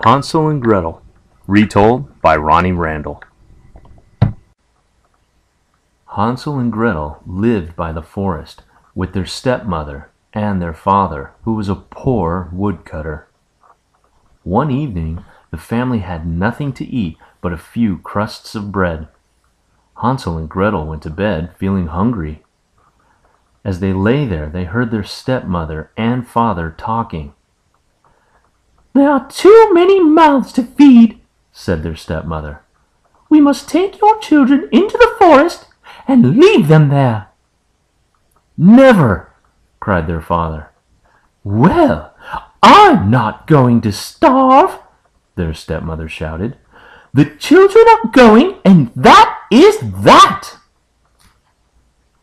Hansel and Gretel, retold by Ronnie Randall. Hansel and Gretel lived by the forest with their stepmother and their father, who was a poor woodcutter. One evening, the family had nothing to eat but a few crusts of bread. Hansel and Gretel went to bed feeling hungry. As they lay there, they heard their stepmother and father talking. "There are too many mouths to feed," said their stepmother. "We must take your children into the forest and leave them there." "Never!" cried their father. "Well, I'm not going to starve," their stepmother shouted. "The children are going, and that is that."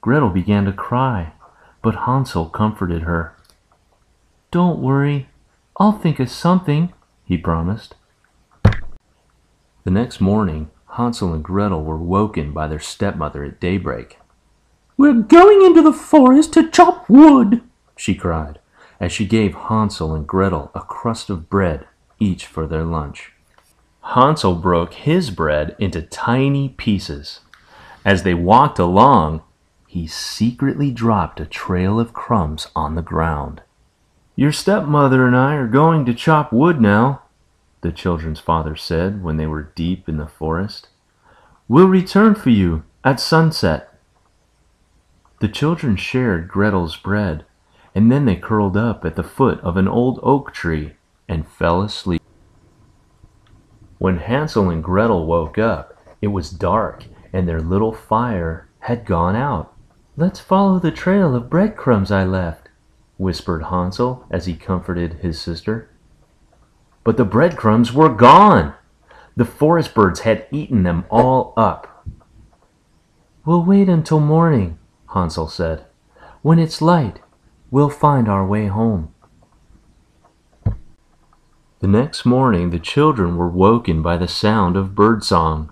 Gretel began to cry, but Hansel comforted her. "Don't worry, I'll think of something," he promised. The next morning, Hansel and Gretel were woken by their stepmother at daybreak. "We're going into the forest to chop wood," she cried, as she gave Hansel and Gretel a crust of bread, each for their lunch. Hansel broke his bread into tiny pieces. As they walked along, he secretly dropped a trail of crumbs on the ground. "Your stepmother and I are going to chop wood now," the children's father said when they were deep in the forest. "We'll return for you at sunset." The children shared Gretel's bread, and then they curled up at the foot of an old oak tree and fell asleep. When Hansel and Gretel woke up, it was dark and their little fire had gone out. "Let's follow the trail of breadcrumbs I left," whispered Hansel as he comforted his sister. But the breadcrumbs were gone. The forest birds had eaten them all up. "We'll wait until morning," Hansel said. "When it's light, we'll find our way home." The next morning, the children were woken by the sound of birdsong.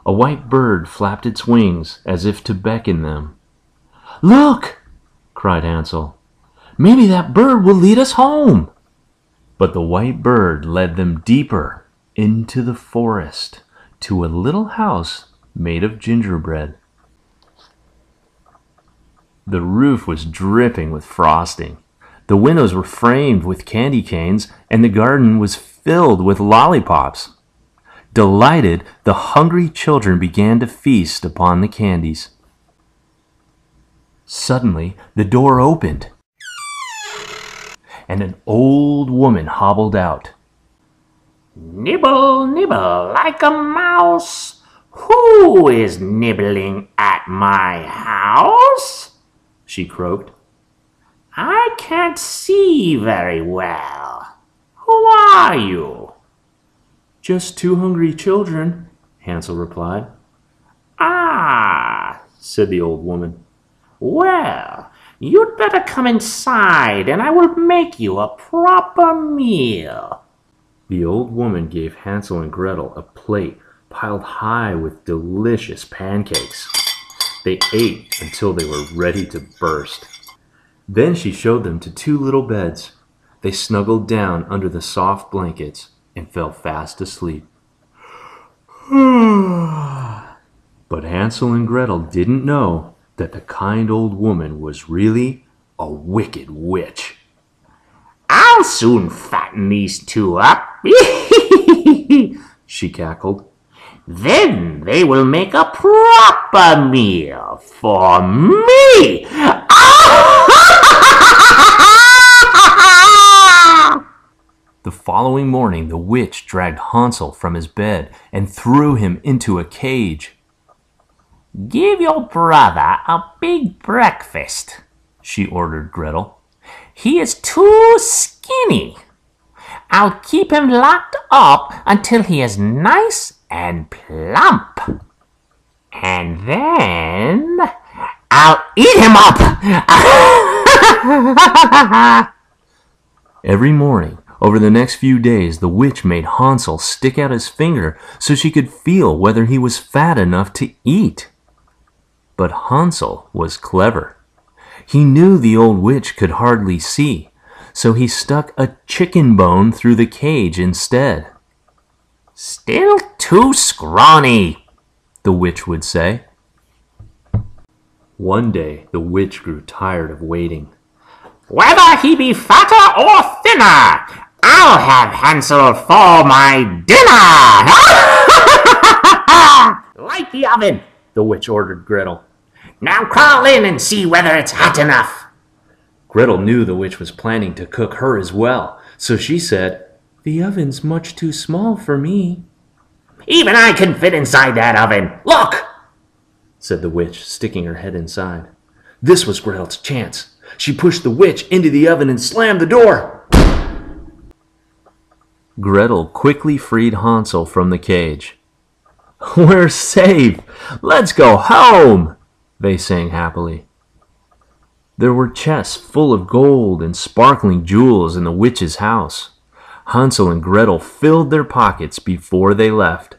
A white bird flapped its wings as if to beckon them. "Look!" cried Hansel. "Maybe that bird will lead us home." But the white bird led them deeper into the forest to a little house made of gingerbread. The roof was dripping with frosting. The windows were framed with candy canes, and the garden was filled with lollipops. Delighted, the hungry children began to feast upon the candies. Suddenly, the door opened, and an old woman hobbled out. "Nibble, nibble like a mouse. Who is nibbling at my house?" she croaked. "I can't see very well. Who are you?" "Just two hungry children," Hansel replied. "Ah," said the old woman. "Well, you'd better come inside and I will make you a proper meal." The old woman gave Hansel and Gretel a plate piled high with delicious pancakes. They ate until they were ready to burst. Then she showed them to two little beds. They snuggled down under the soft blankets and fell fast asleep. But Hansel and Gretel didn't know that the kind old woman was really a wicked witch. "I'll soon fatten these two up," she cackled. "Then they will make a proper meal for me." The following morning, the witch dragged Hansel from his bed and threw him into a cage. "Give your brother a big breakfast," she ordered Gretel. "He is too skinny. I'll keep him locked up until he is nice and plump. And then I'll eat him up." Every morning, over the next few days, the witch made Hansel stick out his finger so she could feel whether he was fat enough to eat. But Hansel was clever. He knew the old witch could hardly see, so he stuck a chicken bone through the cage instead. Still too scrawny, the witch would say. One day, the witch grew tired of waiting. Whether he be fatter or thinner, I'll have Hansel for my dinner! Light the oven, The witch ordered Gretel. now crawl in and see whether it's hot enough. Gretel knew the witch was planning to cook her as well, so she said, "The oven's much too small for me," Even I can fit inside that oven. Look! said the witch, sticking her head inside. This was Gretel's chance. She pushed the witch into the oven and slammed the door. Gretel quickly freed Hansel from the cage. "We're safe! Let's go home!" they sang happily. There were chests full of gold and sparkling jewels in the witch's house. Hansel and Gretel filled their pockets before they left.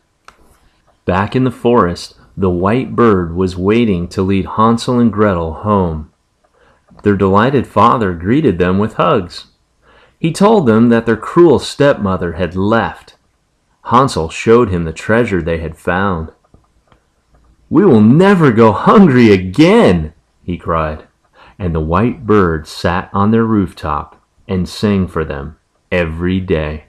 Back in the forest, the white bird was waiting to lead Hansel and Gretel home. Their delighted father greeted them with hugs. He told them that their cruel stepmother had left. Hansel showed him the treasure they had found. "We will never go hungry again," he cried, and the white bird sat on their rooftop and sang for them every day.